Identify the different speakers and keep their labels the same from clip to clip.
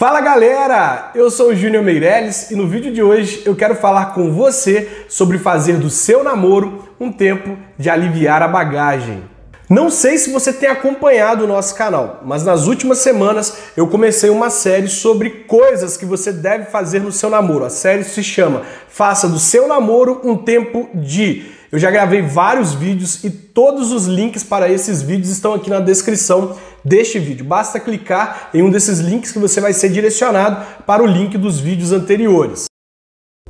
Speaker 1: Fala galera, eu sou o Júnior Meirelles e no vídeo de hoje eu quero falar com você sobre fazer do seu namoro um tempo de aliviar a bagagem. Não sei se você tem acompanhado o nosso canal, mas nas últimas semanas eu comecei uma série sobre coisas que você deve fazer no seu namoro. A série se chama Faça do seu namoro um tempo de... Eu já gravei vários vídeos e todos os links para esses vídeos estão aqui na descrição deste vídeo. Basta clicar em um desses links que você vai ser direcionado para o link dos vídeos anteriores.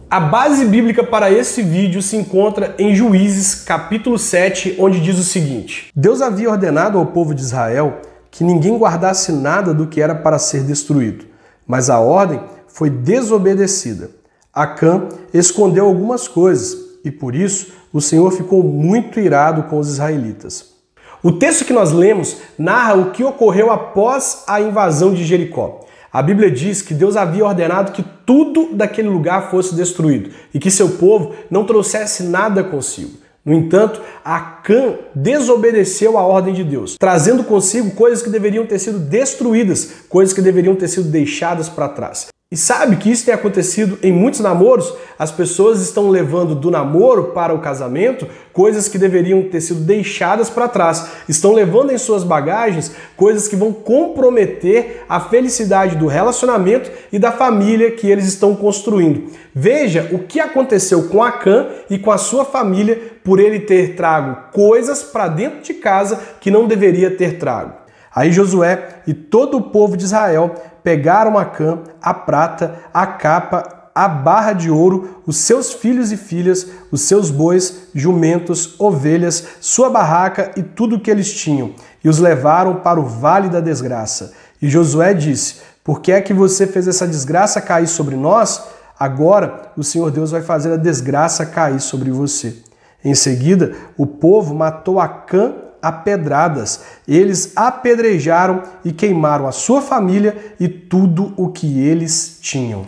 Speaker 1: A base bíblica para esse vídeo se encontra em Juízes, capítulo 7, onde diz o seguinte: Deus havia ordenado ao povo de Israel que ninguém guardasse nada do que era para ser destruído, mas a ordem foi desobedecida. Acã escondeu algumas coisas e por isso o Senhor ficou muito irado com os israelitas. O texto que nós lemos narra o que ocorreu após a invasão de Jericó. A Bíblia diz que Deus havia ordenado que tudo daquele lugar fosse destruído e que seu povo não trouxesse nada consigo. No entanto, Acã desobedeceu a ordem de Deus, trazendo consigo coisas que deveriam ter sido destruídas, coisas que deveriam ter sido deixadas para trás. E sabe que isso tem acontecido em muitos namoros? As pessoas estão levando do namoro para o casamento coisas que deveriam ter sido deixadas para trás. Estão levando em suas bagagens coisas que vão comprometer a felicidade do relacionamento e da família que eles estão construindo. Veja o que aconteceu com Acã e com a sua família por ele ter trago coisas para dentro de casa que não deveria ter trago. Aí Josué e todo o povo de Israel pegaram Acã, a prata, a capa, a barra de ouro, os seus filhos e filhas, os seus bois, jumentos, ovelhas, sua barraca e tudo o que eles tinham, e os levaram para o vale da desgraça. E Josué disse: por que é que você fez essa desgraça cair sobre nós? Agora o Senhor Deus vai fazer a desgraça cair sobre você. Em seguida, o povo matou Acã a pedradas. Eles apedrejaram e queimaram a sua família e tudo o que eles tinham.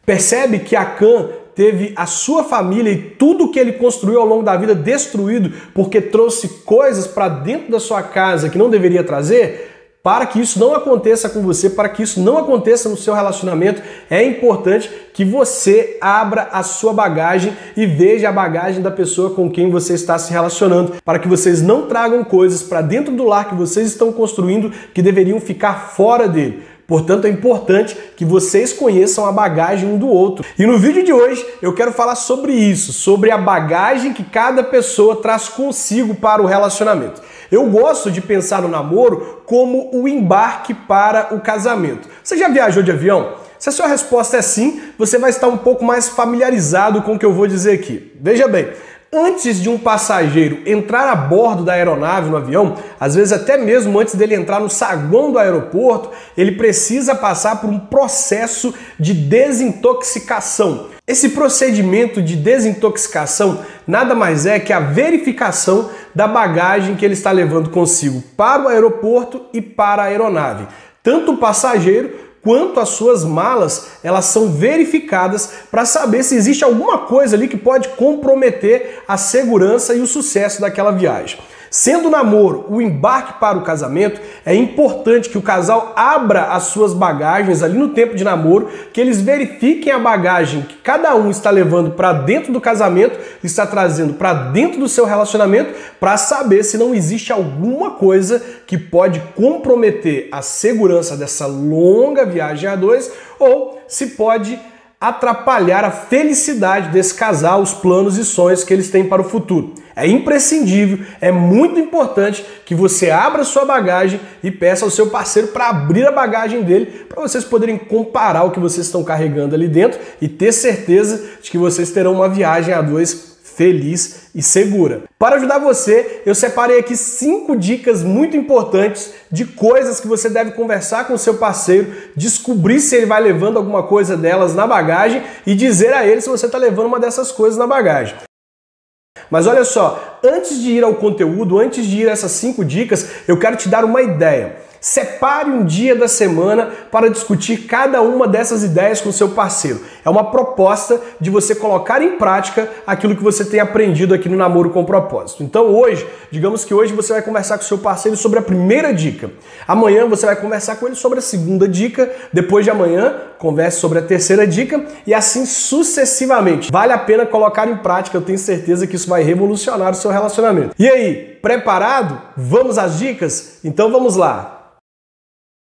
Speaker 1: Percebe que Acã teve a sua família e tudo o que ele construiu ao longo da vida destruído porque trouxe coisas para dentro da sua casa que não deveria trazer? Para que isso não aconteça com você, para que isso não aconteça no seu relacionamento, é importante que você abra a sua bagagem e veja a bagagem da pessoa com quem você está se relacionando, para que vocês não tragam coisas para dentro do lar que vocês estão construindo que deveriam ficar fora dele. Portanto, é importante que vocês conheçam a bagagem um do outro. E no vídeo de hoje eu quero falar sobre isso, sobre a bagagem que cada pessoa traz consigo para o relacionamento. Eu gosto de pensar no namoro como o embarque para o casamento. Você já viajou de avião? Se a sua resposta é sim, você vai estar um pouco mais familiarizado com o que eu vou dizer aqui. Veja bem, antes de um passageiro entrar a bordo da aeronave, no avião, às vezes até mesmo antes dele entrar no saguão do aeroporto, ele precisa passar por um processo de desintoxicação. Esse procedimento de desintoxicação nada mais é que a verificação da bagagem que ele está levando consigo para o aeroporto e para a aeronave. Tanto o passageiro quanto as suas malas, elas são verificadas para saber se existe alguma coisa ali que pode comprometer a segurança e o sucesso daquela viagem. Sendo o namoro o embarque para o casamento, é importante que o casal abra as suas bagagens ali no tempo de namoro, que eles verifiquem a bagagem que cada um está levando para dentro do casamento, está trazendo para dentro do seu relacionamento, para saber se não existe alguma coisa que pode comprometer a segurança dessa longa viagem a dois ou se pode atrapalhar a felicidade desse casal, os planos e sonhos que eles têm para o futuro. É imprescindível, é muito importante que você abra sua bagagem e peça ao seu parceiro para abrir a bagagem dele, para vocês poderem comparar o que vocês estão carregando ali dentro e ter certeza de que vocês terão uma viagem a dois feliz e segura. Para ajudar você, eu separei aqui 5 dicas muito importantes de coisas que você deve conversar com o seu parceiro, descobrir se ele vai levando alguma coisa delas na bagagem e dizer a ele se você está levando uma dessas coisas na bagagem. Mas olha só, antes de ir ao conteúdo, antes de ir a essas 5 dicas, eu quero te dar uma ideia. Separe um dia da semana para discutir cada uma dessas ideias com seu parceiro. É uma proposta de você colocar em prática aquilo que você tem aprendido aqui no Namoro com Propósito. Então hoje, digamos que hoje você vai conversar com seu parceiro sobre a primeira dica. Amanhã você vai conversar com ele sobre a segunda dica. Depois de amanhã, converse sobre a terceira dica e assim sucessivamente. Vale a pena colocar em prática, eu tenho certeza que isso vai revolucionar o seu relacionamento. E aí, preparado? Vamos às dicas? Então vamos lá!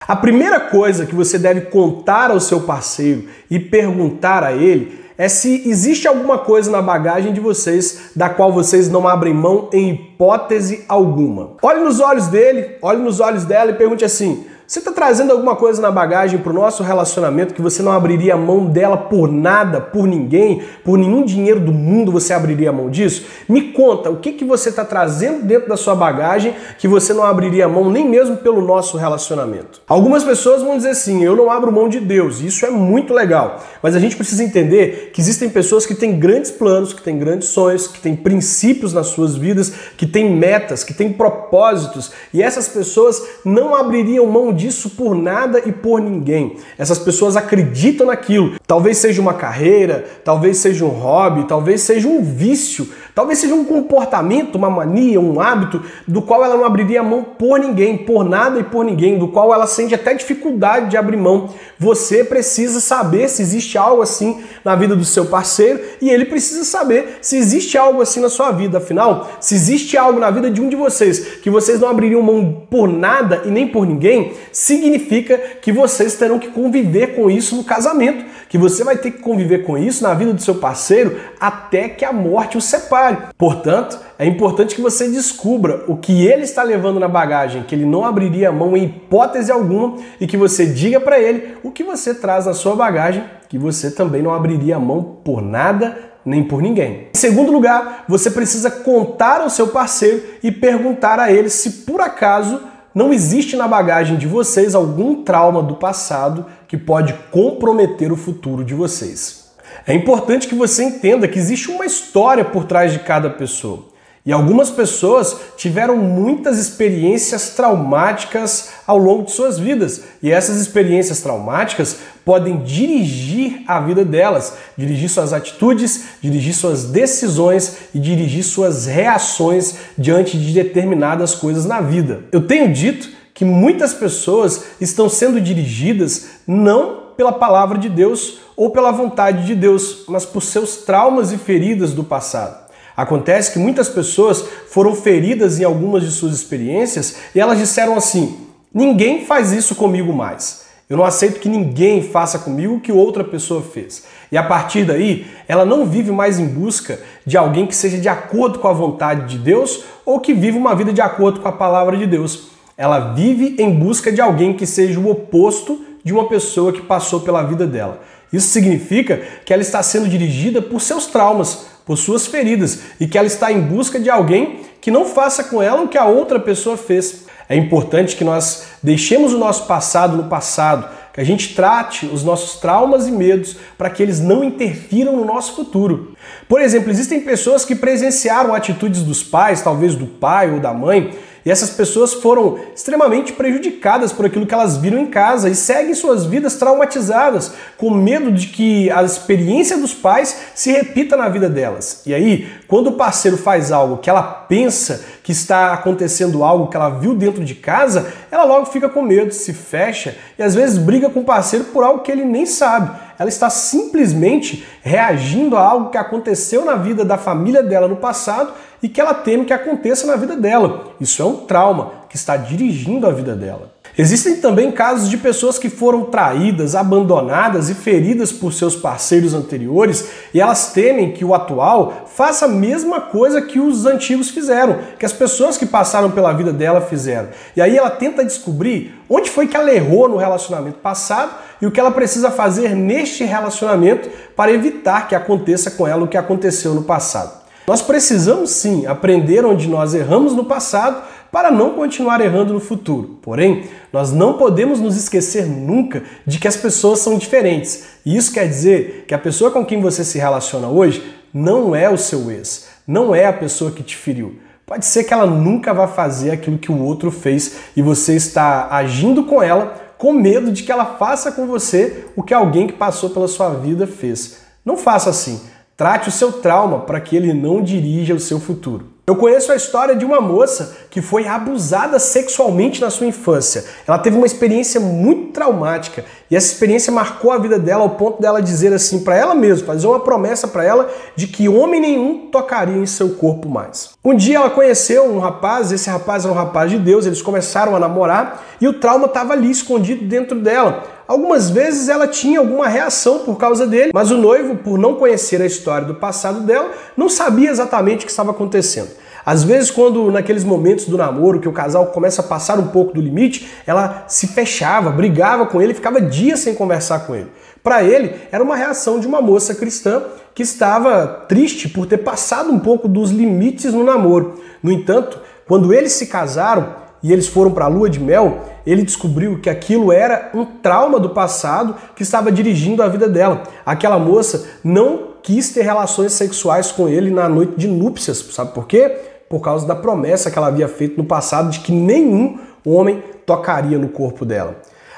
Speaker 1: A primeira coisa que você deve contar ao seu parceiro e perguntar a ele é se existe alguma coisa na bagagem de vocês da qual vocês não abrem mão em hipótese alguma. Olhe nos olhos dele, olhe nos olhos dela e pergunte assim: você está trazendo alguma coisa na bagagem para o nosso relacionamento que você não abriria a mão dela por nada, por ninguém, por nenhum dinheiro do mundo você abriria a mão disso? Me conta, o que você está trazendo dentro da sua bagagem que você não abriria a mão nem mesmo pelo nosso relacionamento? Algumas pessoas vão dizer assim: eu não abro mão de Deus, e isso é muito legal. Mas a gente precisa entender que existem pessoas que têm grandes planos, que têm grandes sonhos, que têm princípios nas suas vidas, que têm metas, que têm propósitos, e essas pessoas não abririam mão disso por nada e por ninguém. Essas pessoas acreditam naquilo. Talvez seja uma carreira, talvez seja um hobby, talvez seja um vício, talvez seja um comportamento, uma mania, um hábito do qual ela não abriria a mão por ninguém, por nada e por ninguém, do qual ela sente até dificuldade de abrir mão. Você precisa saber se existe algo assim na vida do seu parceiro e ele precisa saber se existe algo assim na sua vida. Afinal, se existe algo na vida de um de vocês que vocês não abririam mão por nada e nem por ninguém, significa que vocês terão que conviver com isso no casamento, que você vai ter que conviver com isso na vida do seu parceiro até que a morte o separe. Portanto, é importante que você descubra o que ele está levando na bagagem, que ele não abriria a mão em hipótese alguma, e que você diga para ele o que você traz na sua bagagem, que você também não abriria a mão por nada nem por ninguém. Em segundo lugar, você precisa contar ao seu parceiro e perguntar a ele se por acaso não existe na bagagem de vocês algum trauma do passado que pode comprometer o futuro de vocês. É importante que você entenda que existe uma história por trás de cada pessoa. E algumas pessoas tiveram muitas experiências traumáticas ao longo de suas vidas. E essas experiências traumáticas podem dirigir a vida delas, dirigir suas atitudes, dirigir suas decisões e dirigir suas reações diante de determinadas coisas na vida. Eu tenho dito que muitas pessoas estão sendo dirigidas não pela palavra de Deus ou pela vontade de Deus, mas por seus traumas e feridas do passado. Acontece que muitas pessoas foram feridas em algumas de suas experiências e elas disseram assim: ninguém faz isso comigo mais. Eu não aceito que ninguém faça comigo o que outra pessoa fez. E a partir daí, ela não vive mais em busca de alguém que seja de acordo com a vontade de Deus ou que viva uma vida de acordo com a palavra de Deus. Ela vive em busca de alguém que seja o oposto de uma pessoa que passou pela vida dela. Isso significa que ela está sendo dirigida por seus traumas, por suas feridas, e que ela está em busca de alguém que não faça com ela o que a outra pessoa fez. É importante que nós deixemos o nosso passado no passado, que a gente trate os nossos traumas e medos para que eles não interfiram no nosso futuro. Por exemplo, existem pessoas que presenciaram atitudes dos pais, talvez do pai ou da mãe, e essas pessoas foram extremamente prejudicadas por aquilo que elas viram em casa e seguem suas vidas traumatizadas, com medo de que a experiência dos pais se repita na vida delas. E aí, quando o parceiro faz algo que ela pensa que está acontecendo algo que ela viu dentro de casa, ela logo fica com medo, se fecha e às vezes briga com o parceiro por algo que ele nem sabe. Ela está simplesmente reagindo a algo que aconteceu na vida da família dela no passado e que ela teme que aconteça na vida dela. Isso é um trauma que está dirigindo a vida dela. Existem também casos de pessoas que foram traídas, abandonadas e feridas por seus parceiros anteriores e elas temem que o atual faça a mesma coisa que os antigos fizeram, que as pessoas que passaram pela vida dela fizeram. E aí ela tenta descobrir onde foi que ela errou no relacionamento passado e o que ela precisa fazer neste relacionamento para evitar que aconteça com ela o que aconteceu no passado. Nós precisamos sim aprender onde nós erramos no passado para não continuar errando no futuro. Porém, nós não podemos nos esquecer nunca de que as pessoas são diferentes. E isso quer dizer que a pessoa com quem você se relaciona hoje não é o seu ex, não é a pessoa que te feriu. Pode ser que ela nunca vá fazer aquilo que o outro fez e você está agindo com ela com medo de que ela faça com você o que alguém que passou pela sua vida fez. Não faça assim. Trate o seu trauma para que ele não dirija o seu futuro. Eu conheço a história de uma moça que foi abusada sexualmente na sua infância. Ela teve uma experiência muito traumática e essa experiência marcou a vida dela ao ponto dela dizer assim para ela mesma, fazer uma promessa para ela de que homem nenhum tocaria em seu corpo mais. Um dia ela conheceu um rapaz, esse rapaz era um rapaz de Deus, eles começaram a namorar e o trauma estava ali escondido dentro dela. Algumas vezes ela tinha alguma reação por causa dele, mas o noivo, por não conhecer a história do passado dela, não sabia exatamente o que estava acontecendo. Às vezes, quando naqueles momentos do namoro que o casal começa a passar um pouco do limite, ela se fechava, brigava com ele, ficava dias sem conversar com ele. Para ele, era uma reação de uma moça cristã que estava triste por ter passado um pouco dos limites no namoro. No entanto, quando eles se casaram e eles foram para a lua de mel, ele descobriu que aquilo era um trauma do passado que estava dirigindo a vida dela. Aquela moça não quis ter relações sexuais com ele na noite de núpcias, sabe por quê? Por causa da promessa que ela havia feito no passado de que nenhum homem tocaria no corpo dela.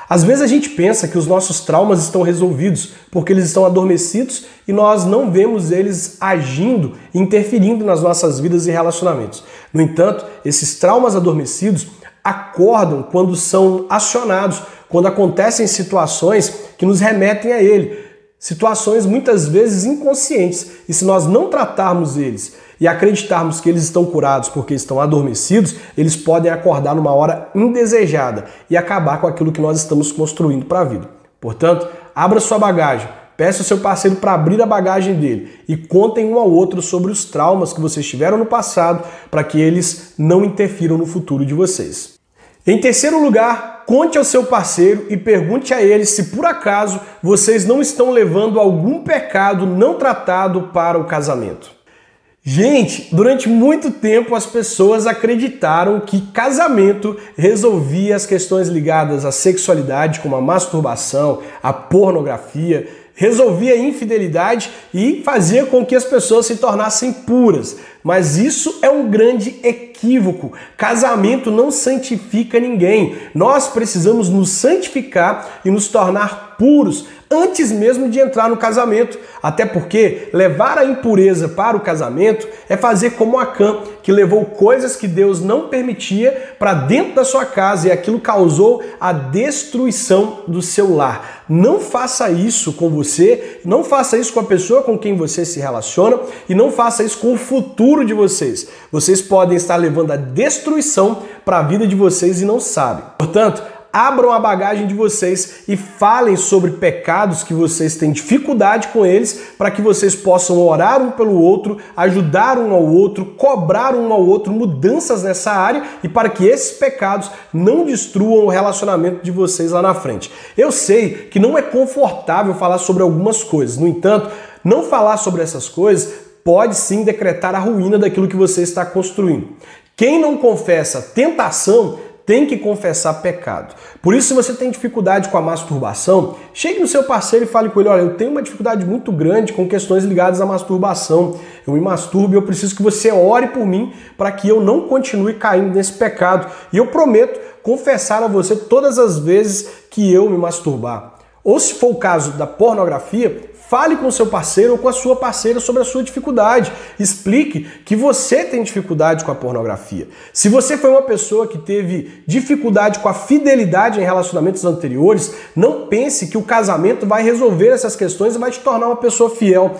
Speaker 1: Às vezes a gente pensa que os nossos traumas estão resolvidos porque eles estão adormecidos e nós não vemos eles agindo, interferindo nas nossas vidas e relacionamentos. No entanto, esses traumas adormecidos acordam quando são acionados, quando acontecem situações que nos remetem a ele. Situações muitas vezes inconscientes. E se nós não tratarmos eles e acreditarmos que eles estão curados porque estão adormecidos, eles podem acordar numa hora indesejada e acabar com aquilo que nós estamos construindo para a vida. Portanto, abra sua bagagem, peça o seu parceiro para abrir a bagagem dele e contem um ao outro sobre os traumas que vocês tiveram no passado para que eles não interfiram no futuro de vocês. Em terceiro lugar, conte ao seu parceiro e pergunte a ele se por acaso vocês não estão levando algum pecado não tratado para o casamento. Gente, durante muito tempo as pessoas acreditaram que casamento resolvia as questões ligadas à sexualidade, como a masturbação, a pornografia, resolvia a infidelidade e fazia com que as pessoas se tornassem puras. Mas isso é um grande equívoco. Casamento não santifica ninguém. Nós precisamos nos santificar e nos tornar puros antes mesmo de entrar no casamento. Até porque levar a impureza para o casamento é fazer como Acã, que levou coisas que Deus não permitia para dentro da sua casa e aquilo causou a destruição do seu lar. Não faça isso com você, não faça isso com a pessoa com quem você se relaciona e não faça isso com o futuro de vocês. Vocês podem estar levando a destruição para a vida de vocês e não sabem. Portanto, abram a bagagem de vocês e falem sobre pecados que vocês têm dificuldade com eles para que vocês possam orar um pelo outro, ajudar um ao outro, cobrar um ao outro mudanças nessa área e para que esses pecados não destruam o relacionamento de vocês lá na frente. Eu sei que não é confortável falar sobre algumas coisas, no entanto, não falar sobre essas coisas pode sim decretar a ruína daquilo que você está construindo. Quem não confessa tentação tem que confessar pecado. Por isso, se você tem dificuldade com a masturbação, chegue no seu parceiro e fale com ele, olha, eu tenho uma dificuldade muito grande com questões ligadas à masturbação. Eu me masturbo e eu preciso que você ore por mim para que eu não continue caindo nesse pecado. E eu prometo confessar a você todas as vezes que eu me masturbar. Ou se for o caso da pornografia, fale com o seu parceiro ou com a sua parceira sobre a sua dificuldade. Explique que você tem dificuldade com a pornografia. Se você foi uma pessoa que teve dificuldade com a fidelidade em relacionamentos anteriores, não pense que o casamento vai resolver essas questões e vai te tornar uma pessoa fiel.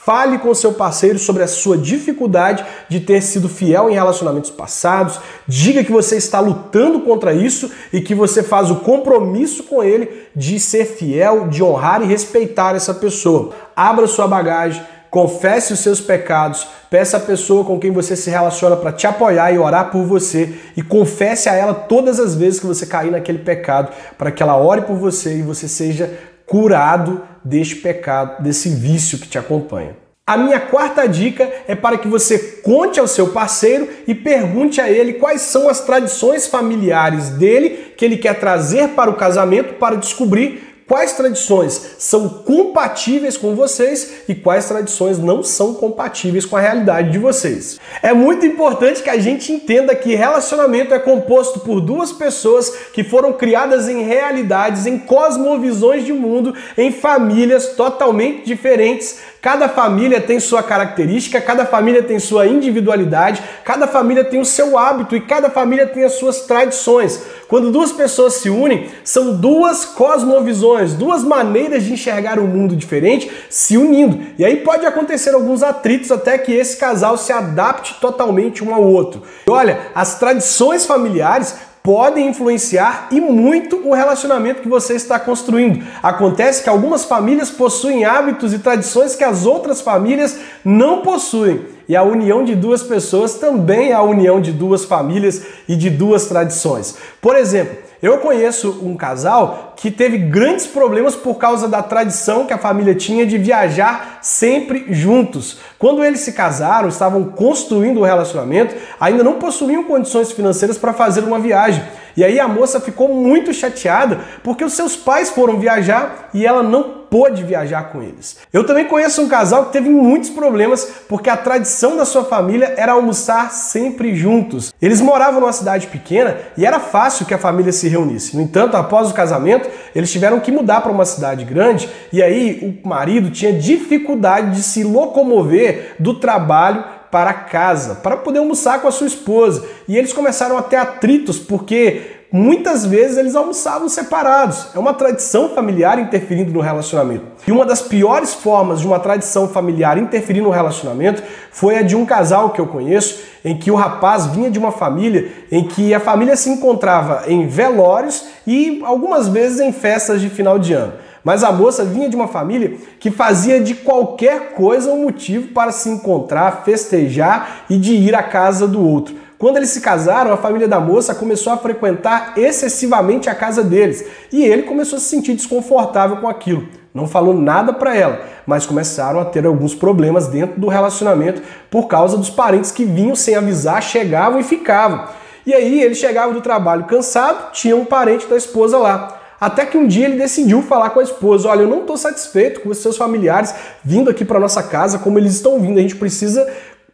Speaker 1: Fale com o seu parceiro sobre a sua dificuldade de ter sido fiel em relacionamentos passados. Diga que você está lutando contra isso e que você faz o compromisso com ele de ser fiel, de honrar e respeitar essa pessoa. Abra sua bagagem, confesse os seus pecados, peça a pessoa com quem você se relaciona para te apoiar e orar por você e confesse a ela todas as vezes que você cair naquele pecado para que ela ore por você e você seja curado deste pecado, desse vício que te acompanha. A minha quarta dica é para que você conte ao seu parceiro e pergunte a ele quais são as tradições familiares dele que ele quer trazer para o casamento para descobrir quais tradições são compatíveis com vocês e quais tradições não são compatíveis com a realidade de vocês. É muito importante que a gente entenda que relacionamento é composto por duas pessoas que foram criadas em realidades, em cosmovisões de mundo, em famílias totalmente diferentes. Cada família tem sua característica, cada família tem sua individualidade, cada família tem o seu hábito e cada família tem as suas tradições. Quando duas pessoas se unem, são duas cosmovisões, duas maneiras de enxergar o mundo diferente se unindo. E aí pode acontecer alguns atritos até que esse casal se adapte totalmente um ao outro. E olha, as tradições familiares podem influenciar e muito o relacionamento que você está construindo. Acontece que algumas famílias possuem hábitos e tradições que as outras famílias não possuem. E a união de duas pessoas também é a união de duas famílias e de duas tradições. Por exemplo, eu conheço um casal que teve grandes problemas por causa da tradição que a família tinha de viajar sempre juntos. Quando eles se casaram, estavam construindo o relacionamento, ainda não possuíam condições financeiras para fazer uma viagem. E aí a moça ficou muito chateada porque os seus pais foram viajar e ela não pôde viajar com eles. Eu também conheço um casal que teve muitos problemas porque a tradição da sua família era almoçar sempre juntos. Eles moravam numa cidade pequena e era fácil que a família se reunisse. No entanto, após o casamento, eles tiveram que mudar para uma cidade grande e aí o marido tinha dificuldade de se locomover do trabalho para casa, para poder almoçar com a sua esposa. E eles começaram a ter atritos porque muitas vezes eles almoçavam separados. É uma tradição familiar interferindo no relacionamento. E uma das piores formas de uma tradição familiar interferir no relacionamento foi a de um casal que eu conheço, em que o rapaz vinha de uma família em que a família se encontrava em velórios e algumas vezes em festas de final de ano. Mas a moça vinha de uma família que fazia de qualquer coisa um motivo para se encontrar, festejar e de ir à casa do outro. Quando eles se casaram, a família da moça começou a frequentar excessivamente a casa deles e ele começou a se sentir desconfortável com aquilo. Não falou nada para ela, mas começaram a ter alguns problemas dentro do relacionamento por causa dos parentes que vinham sem avisar, chegavam e ficavam. E aí ele chegava do trabalho cansado, tinha um parente da esposa lá. Até que um dia ele decidiu falar com a esposa: olha, eu não estou satisfeito com os seus familiares vindo aqui para nossa casa como eles estão vindo, a gente precisa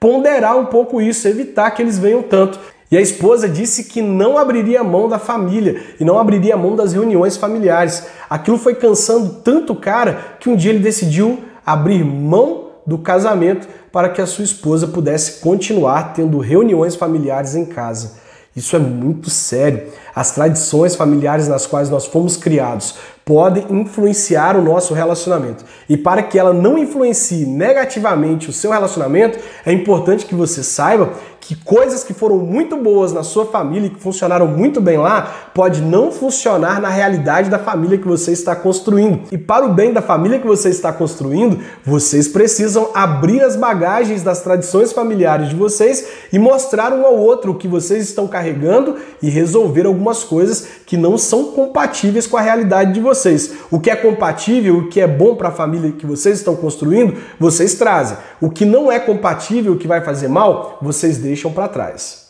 Speaker 1: ponderar um pouco isso, evitar que eles venham tanto. E a esposa disse que não abriria mão da família e não abriria mão das reuniões familiares. Aquilo foi cansando tanto o cara que um dia ele decidiu abrir mão do casamento para que a sua esposa pudesse continuar tendo reuniões familiares em casa. Isso é muito sério. As tradições familiares nas quais nós fomos criados podem influenciar o nosso relacionamento. E para que ela não influencie negativamente o seu relacionamento, é importante que você saiba que coisas que foram muito boas na sua família e que funcionaram muito bem lá, pode não funcionar na realidade da família que você está construindo. E para o bem da família que você está construindo, vocês precisam abrir as bagagens das tradições familiares de vocês e mostrar um ao outro o que vocês estão carregando e resolver algumas coisas que não são compatíveis com a realidade de vocês. O que é compatível, o que é bom para a família que vocês estão construindo, vocês trazem. O que não é compatível, o que vai fazer mal, vocês deixam para trás.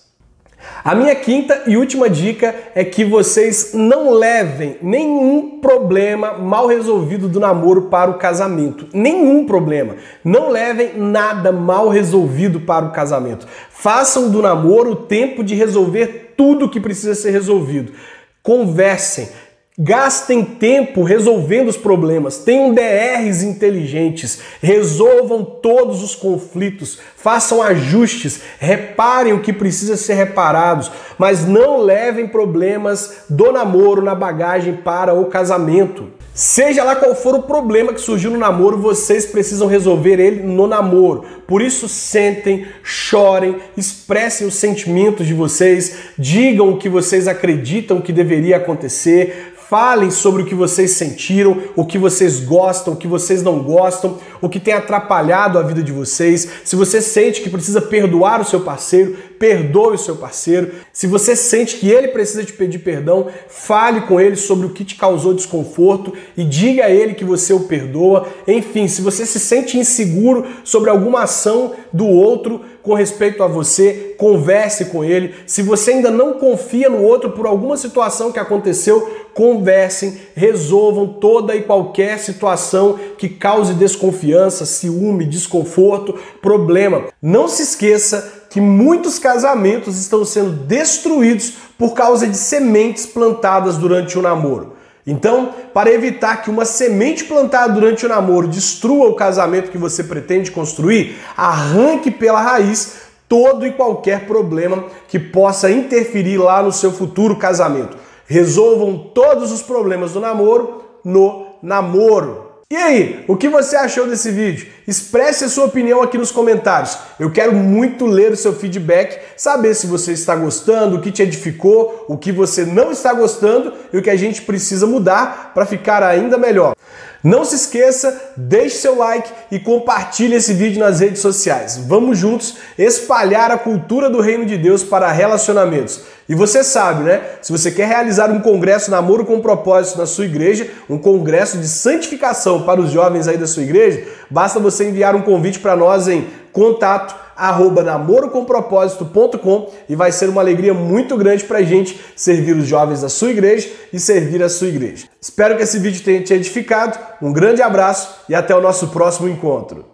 Speaker 1: A minha quinta e última dica é que vocês não levem nenhum problema mal resolvido do namoro para o casamento. Nenhum problema. Não levem nada mal resolvido para o casamento. Façam do namoro o tempo de resolver tudo que precisa ser resolvido. Conversem. Gastem tempo resolvendo os problemas, tenham DRs inteligentes, resolvam todos os conflitos, façam ajustes, reparem o que precisa ser reparado, mas não levem problemas do namoro na bagagem para o casamento. Seja lá qual for o problema que surgiu no namoro, vocês precisam resolver ele no namoro. Por isso, sentem, chorem, expressem os sentimentos de vocês, digam o que vocês acreditam que deveria acontecer, falem sobre o que vocês sentiram, o que vocês gostam, o que vocês não gostam, o que tem atrapalhado a vida de vocês. Se você sente que precisa perdoar o seu parceiro, perdoe o seu parceiro. Se você sente que ele precisa te pedir perdão, fale com ele sobre o que te causou desconforto e diga a ele que você o perdoa. Enfim, se você se sente inseguro sobre alguma ação do outro com respeito a você, converse com ele. Se você ainda não confia no outro por alguma situação que aconteceu, conversem, resolvam toda e qualquer situação que cause desconfiança, ciúme, desconforto, problema. Não se esqueça que muitos casamentos estão sendo destruídos por causa de sementes plantadas durante o namoro. Então, para evitar que uma semente plantada durante o namoro destrua o casamento que você pretende construir, arranque pela raiz todo e qualquer problema que possa interferir lá no seu futuro casamento. Resolvam todos os problemas do namoro no namoro. E aí, o que você achou desse vídeo? Expresse a sua opinião aqui nos comentários. Eu quero muito ler o seu feedback, saber se você está gostando, o que te edificou, o que você não está gostando e o que a gente precisa mudar para ficar ainda melhor. Não se esqueça, deixe seu like e compartilhe esse vídeo nas redes sociais. Vamos juntos espalhar a cultura do Reino de Deus para relacionamentos. E você sabe, né? Se você quer realizar um congresso Namoro com Propósito na sua igreja, um congresso de santificação para os jovens aí da sua igreja, basta você enviar um convite para nós em contato@namorocompropósito.com e vai ser uma alegria muito grande para a gente servir os jovens da sua igreja e servir a sua igreja. Espero que esse vídeo tenha te edificado. Um grande abraço e até o nosso próximo encontro.